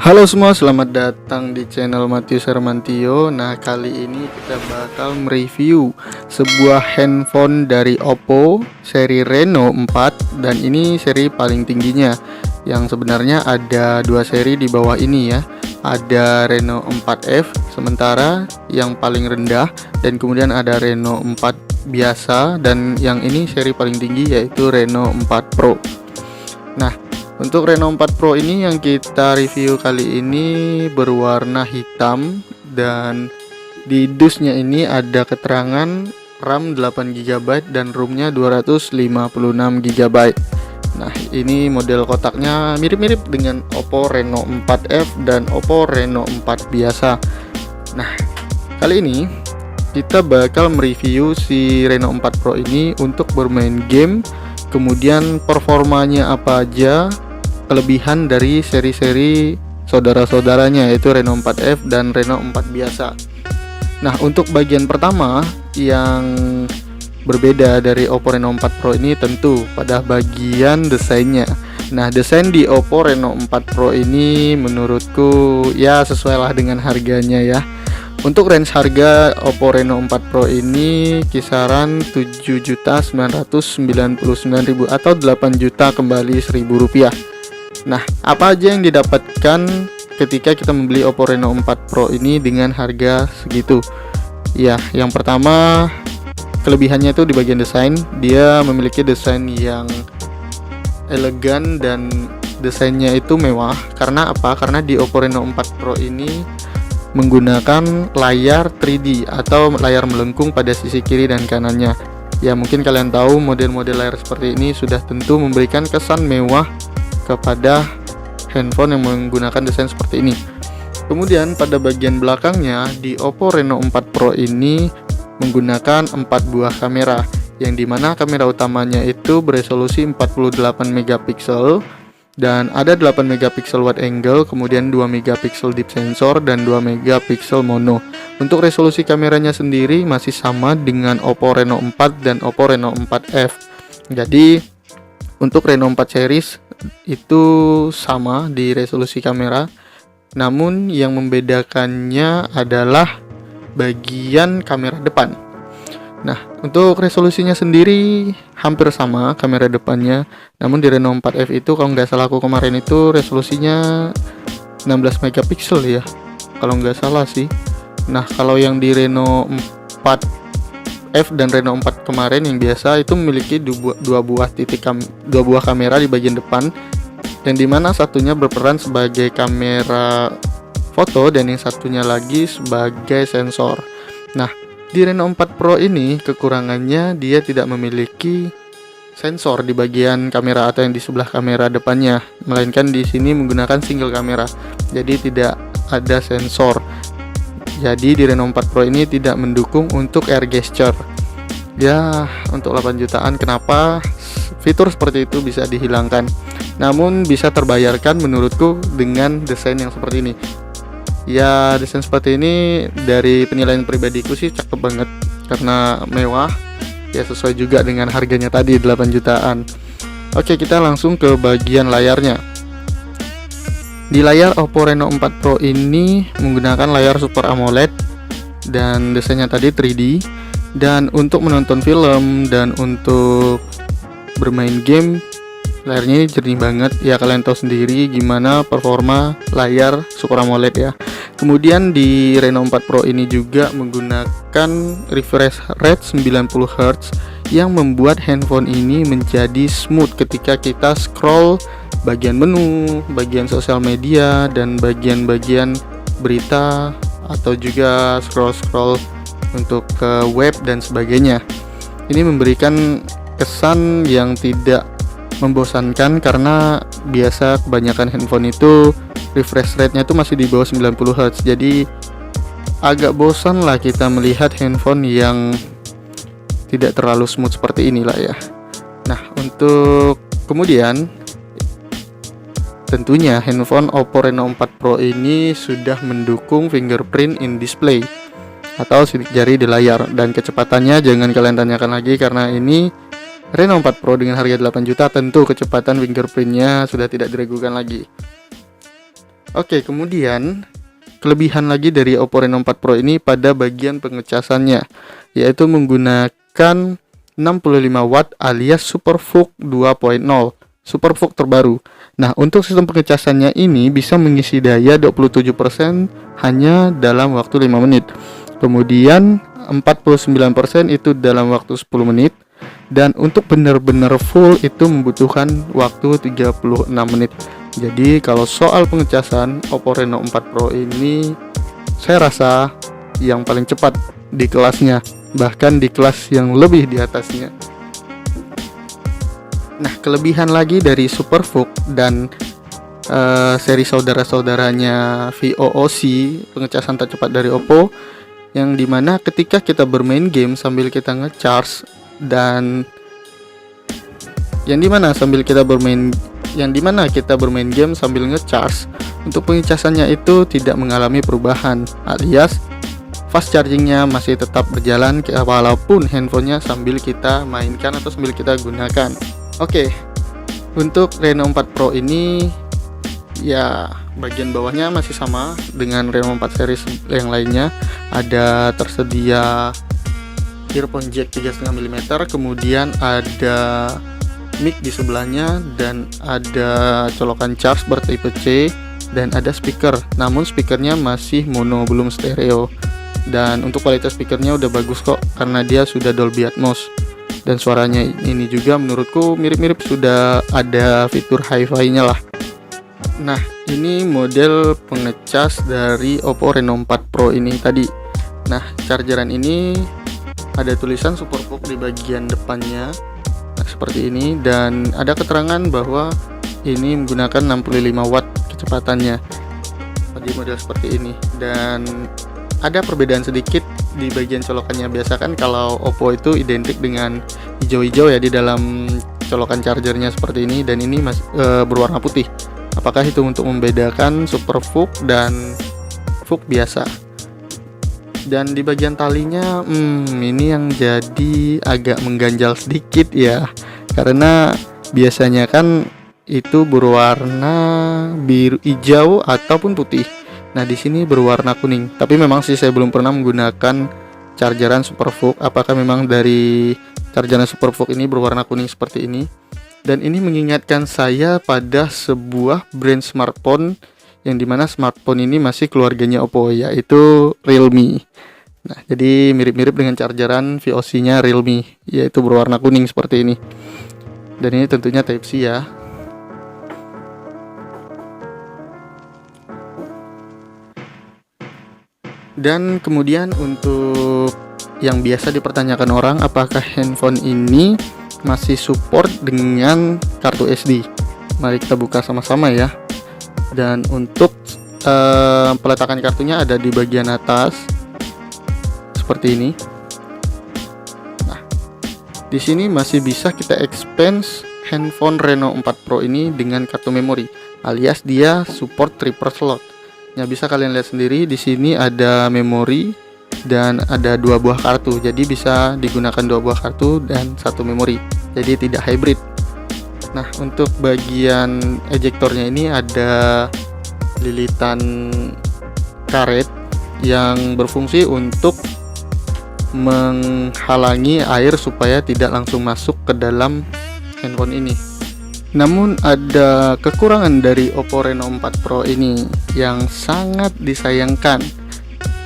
Halo semua, selamat datang di channel Matius Hermantio. Nah, kali ini kita bakal mereview sebuah handphone dari Oppo seri Reno 4, dan ini seri paling tingginya. Yang sebenarnya ada dua seri di bawah ini ya. Ada Reno 4F sementara yang paling rendah, dan kemudian ada Reno 4 biasa, dan yang ini seri paling tinggi yaitu Reno 4 Pro. Nah, untuk Reno 4 Pro ini yang kita review kali ini berwarna hitam, dan di dusnya ini ada keterangan RAM 8GB dan ROM-nya 256GB. Nah, ini model kotaknya mirip-mirip dengan Oppo Reno 4F dan Oppo Reno 4 biasa. Nah, kali ini kita bakal mereview si Reno 4 Pro ini untuk bermain game, kemudian performanya apa aja, kelebihan dari seri-seri saudara-saudaranya yaitu Reno 4F dan Reno 4 biasa. Nah, untuk bagian pertama yang berbeda dari Oppo Reno 4 Pro ini tentu pada bagian desainnya. Nah, desain di Oppo Reno 4 Pro ini menurutku ya sesuai lah dengan harganya ya. Untuk range harga Oppo Reno 4 Pro ini kisaran 7.999.000 atau 8 juta kembali Rp1.000. Nah, apa aja yang didapatkan ketika kita membeli Oppo Reno 4 Pro ini dengan harga segitu? Ya, yang pertama kelebihannya itu di bagian desain. Dia memiliki desain yang elegan dan desainnya itu mewah. Karena apa? Karena di Oppo Reno 4 Pro ini menggunakan layar 3D atau layar melengkung pada sisi kiri dan kanannya. Ya, mungkin kalian tahu model-model layar seperti ini sudah tentu memberikan kesan mewah kepada handphone yang menggunakan desain seperti ini. Kemudian pada bagian belakangnya di Oppo Reno 4 Pro ini menggunakan 4 buah kamera, yang dimana kamera utamanya itu beresolusi 48 megapiksel dan ada 8 megapiksel wide angle, kemudian 2 megapiksel deep sensor dan 2 megapiksel mono. Untuk resolusi kameranya sendiri masih sama dengan Oppo Reno 4 dan Oppo Reno 4F. Jadi untuk Reno 4 series itu sama di resolusi kamera, namun yang membedakannya adalah bagian kamera depan. Nah, untuk resolusinya sendiri hampir sama kamera depannya, namun di Reno 4F itu kalau nggak salah aku kemarin itu resolusinya 16 megapiksel ya, kalau nggak salah sih. Nah, kalau yang di Reno 4F dan Reno 4 kemarin yang biasa itu memiliki dua buah kamera di bagian depan, yang dimana satunya berperan sebagai kamera foto dan yang satunya lagi sebagai sensor. Nah, di Reno 4 Pro ini kekurangannya dia tidak memiliki sensor di bagian kamera atau yang di sebelah kamera depannya, melainkan di sini menggunakan single kamera. Jadi tidak ada sensor. Jadi di Reno 4 Pro ini tidak mendukung untuk air gesture. Ya, untuk 8 jutaan kenapa fitur seperti itu bisa dihilangkan? Namun bisa terbayarkan menurutku dengan desain yang seperti ini. Ya, desain seperti ini dari penilaian pribadiku sih cakep banget karena mewah. Ya, sesuai juga dengan harganya tadi 8 jutaan. Oke, kita langsung ke bagian layarnya. Di layar Oppo Reno 4 Pro ini menggunakan layar Super AMOLED dan desainnya tadi 3D. Dan untuk menonton film dan untuk bermain game, layarnya ini jernih banget. Ya, kalian tahu sendiri gimana performa layar Super AMOLED ya. Kemudian di Reno 4 Pro ini juga menggunakan refresh rate 90Hz yang membuat handphone ini menjadi smooth ketika kita scroll bagian menu, bagian sosial media, dan bagian-bagian berita, atau juga scroll-scroll untuk ke web dan sebagainya. Ini memberikan kesan yang tidak membosankan karena biasa kebanyakan handphone itu refresh rate-nya itu masih di bawah 90Hz. Jadi agak bosan lah kita melihat handphone yang tidak terlalu smooth seperti inilah ya. Nah, untuk kemudian tentunya handphone Oppo Reno 4 Pro ini sudah mendukung fingerprint in display atau sidik jari di layar, dan kecepatannya jangan kalian tanyakan lagi karena ini Reno 4 Pro dengan harga 8 juta, tentu kecepatan fingerprintnya sudah tidak diragukan lagi. Oke, kemudian kelebihan lagi dari Oppo Reno 4 Pro ini pada bagian pengecasannya, yaitu menggunakan 65 watt alias SuperVOOC 2.0, SuperVOOC terbaru. Nah, untuk sistem pengecasannya ini bisa mengisi daya 27% hanya dalam waktu 5 menit. Kemudian 49% itu dalam waktu 10 menit. Dan untuk benar-benar full itu membutuhkan waktu 36 menit. Jadi kalau soal pengecasan, Oppo Reno 4 Pro ini saya rasa yang paling cepat di kelasnya, bahkan di kelas yang lebih di atasnya. Nah, kelebihan lagi dari SuperVOOC dan seri saudara-saudaranya VOOC, pengecasan tercepat dari Oppo, yang dimana ketika kita bermain game sambil kita ngecharge, dan yang dimana kita bermain game sambil ngecharge, untuk pengecasannya itu tidak mengalami perubahan, alias fast chargingnya masih tetap berjalan walaupun handphonenya sambil kita mainkan atau sambil kita gunakan. Oke, untuk Reno 4 Pro ini ya bagian bawahnya masih sama dengan Reno 4 series yang lainnya. Ada tersedia earphone jack 3,5 mm, kemudian ada mic di sebelahnya, dan ada colokan charge bertipe C, dan ada speaker. Namun speakernya masih mono, belum stereo. Dan untuk kualitas speakernya udah bagus kok, karena dia sudah Dolby Atmos. Dan suaranya ini juga menurutku mirip-mirip sudah ada fitur hi-fi-nya lah. Nah, ini model pengecas dari Oppo Reno 4 Pro ini tadi. Nah, chargeran ini ada tulisan SuperVOOC di bagian depannya, nah, seperti ini, dan ada keterangan bahwa ini menggunakan 65 watt kecepatannya di model seperti ini. Dan ada perbedaan sedikit di bagian colokannya. Biasa kan kalau Oppo itu identik dengan hijau-hijau ya di dalam colokan chargernya seperti ini, dan ini berwarna putih. Apakah itu untuk membedakan SuperVOOC dan VOOC biasa? Dan di bagian talinya ini yang jadi agak mengganjal sedikit ya, karena biasanya kan itu berwarna biru, hijau ataupun putih. Nah, di sini berwarna kuning. Tapi memang sih saya belum pernah menggunakan chargeran SuperVOOC. Apakah memang dari chargeran SuperVOOC ini berwarna kuning seperti ini? Dan ini mengingatkan saya pada sebuah brand smartphone, yang dimana smartphone ini masih keluarganya Oppo, yaitu Realme. Nah, jadi mirip-mirip dengan chargeran VOC-nya Realme, yaitu berwarna kuning seperti ini. Dan ini tentunya Type-C ya. Dan kemudian untuk yang biasa dipertanyakan orang, apakah handphone ini masih support dengan kartu SD? Mari kita buka sama-sama ya. Dan untuk peletakan kartunya ada di bagian atas seperti ini. Nah, di sini masih bisa kita expand handphone Reno 4 Pro ini dengan kartu memori, alias dia support triple slot. Ya, bisa kalian lihat sendiri di sini ada memori dan ada 2 buah kartu. Jadi bisa digunakan 2 buah kartu dan 1 memori. Jadi tidak hybrid. Nah, untuk bagian ejektornya ini ada lilitan karet yang berfungsi untuk menghalangi air supaya tidak langsung masuk ke dalam handphone ini. Namun ada kekurangan dari Oppo Reno 4 Pro ini yang sangat disayangkan.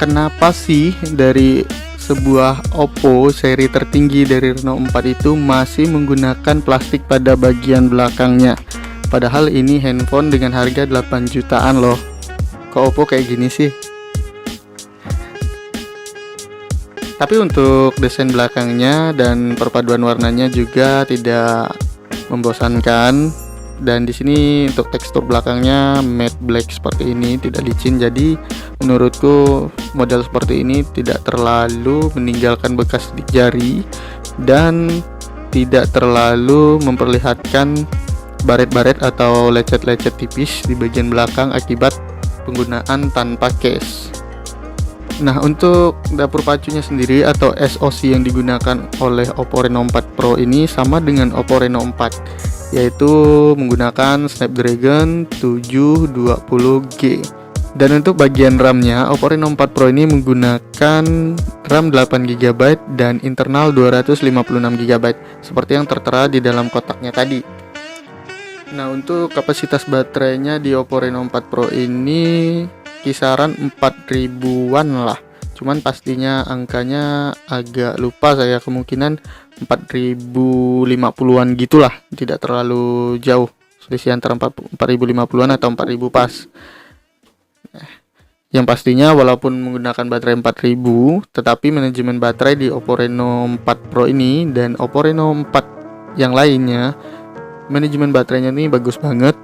Kenapa sih dari sebuah Oppo seri tertinggi dari Reno 4 itu masih menggunakan plastik pada bagian belakangnya? Padahal ini handphone dengan harga 8 jutaan loh. Kok Oppo kayak gini sih? Tapi untuk desain belakangnya dan perpaduan warnanya juga tidak membosankan. Dan di sini untuk tekstur belakangnya matte black seperti ini, tidak licin. Jadi menurutku model seperti ini tidak terlalu meninggalkan bekas di jari dan tidak terlalu memperlihatkan baret-baret atau lecet-lecet tipis di bagian belakang akibat penggunaan tanpa case. Nah, untuk dapur pacunya sendiri atau SoC yang digunakan oleh Oppo Reno 4 Pro ini sama dengan Oppo Reno 4, yaitu menggunakan Snapdragon 720G. Dan untuk bagian RAM-nya, Oppo Reno 4 Pro ini menggunakan RAM 8GB dan internal 256GB seperti yang tertera di dalam kotaknya tadi. Nah, untuk kapasitas baterainya di Oppo Reno 4 Pro ini kisaran 4000-an lah. Cuman pastinya angkanya agak lupa saya, kemungkinan 4050-an gitulah, tidak terlalu jauh. Selisih antara 4050-an atau 4000 pas. Yang pastinya walaupun menggunakan baterai 4000, tetapi manajemen baterai di Oppo Reno 4 Pro ini dan Oppo Reno 4 yang lainnya, manajemen baterainya ini bagus banget.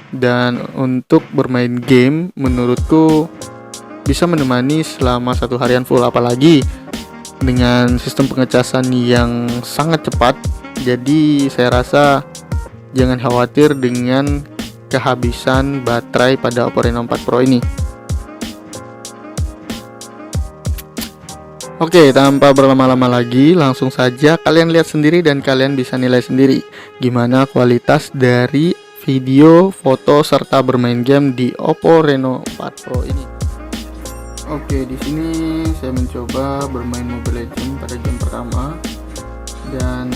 Dan untuk bermain game menurutku bisa menemani selama 1 harian full, apalagi dengan sistem pengecasan yang sangat cepat. Jadi saya rasa jangan khawatir dengan kehabisan baterai pada Oppo Reno 4 Pro ini. Oke, tanpa berlama-lama lagi, langsung saja kalian lihat sendiri dan kalian bisa nilai sendiri gimana kualitas dari video, foto, serta bermain game di Oppo Reno 4 Pro ini. Oke, di sini saya mencoba bermain Mobile Legends pada game pertama, dan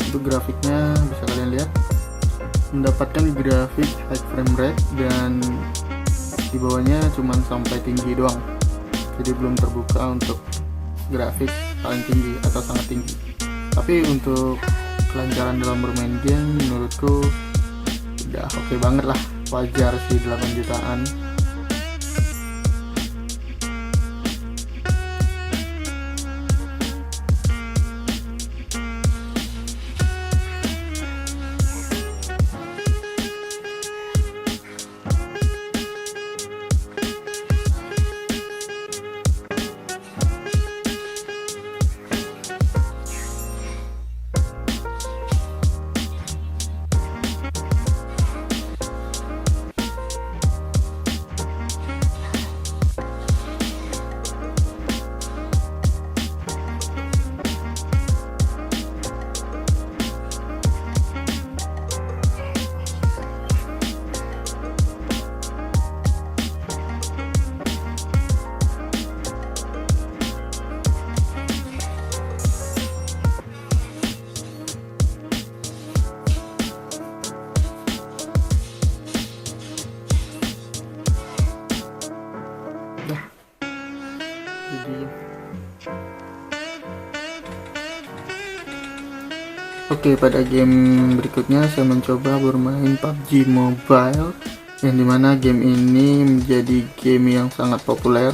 untuk grafiknya bisa kalian lihat mendapatkan grafik high frame rate, dan di bawahnya cuma sampai tinggi doang. Jadi belum terbuka untuk grafik paling tinggi atau sangat tinggi. Tapi untuk kelancaran dalam bermain game menurutku udah oke banget lah, wajar sih 8 jutaan. Oke, pada game berikutnya saya mencoba bermain PUBG Mobile, yang dimana game ini menjadi game yang sangat populer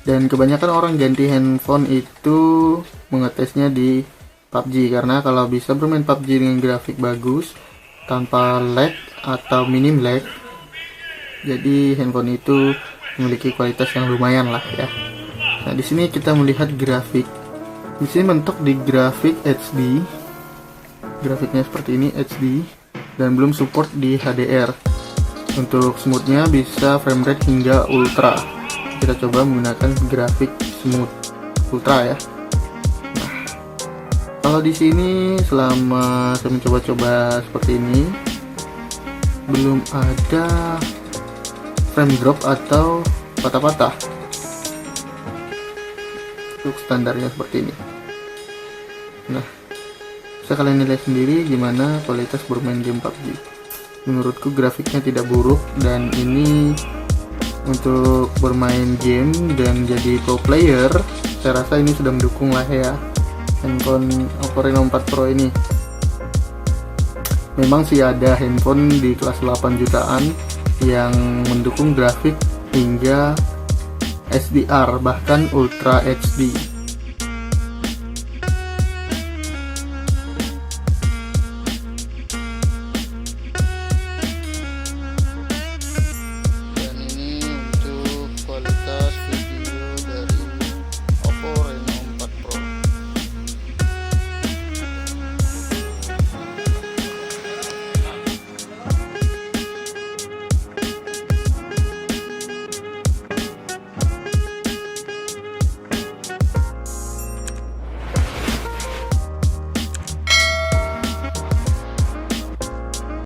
dan kebanyakan orang ganti handphone itu mengetesnya di PUBG, karena kalau bisa bermain PUBG dengan grafik bagus tanpa lag atau minim lag, jadi handphone itu memiliki kualitas yang lumayan lah ya. Nah, di sini kita melihat grafik. Di sini mentok di grafik HD. Grafiknya seperti ini, HD, dan belum support di HDR. Untuk smoothnya bisa frame rate hingga ultra. Kita coba menggunakan grafik smooth ultra ya. Nah, kalau di sini selama saya mencoba-coba seperti ini, belum ada frame drop atau patah-patah. Untuk standarnya seperti ini. Nah, bisa kalian nilai sendiri gimana kualitas bermain game PUBG. Menurutku grafiknya tidak buruk, dan ini untuk bermain game dan jadi pro player, saya rasa ini sudah mendukung lah ya handphone Oppo Reno 4 Pro ini. Memang sih ada handphone di kelas 8 jutaan yang mendukung grafik hingga SDR bahkan Ultra HD.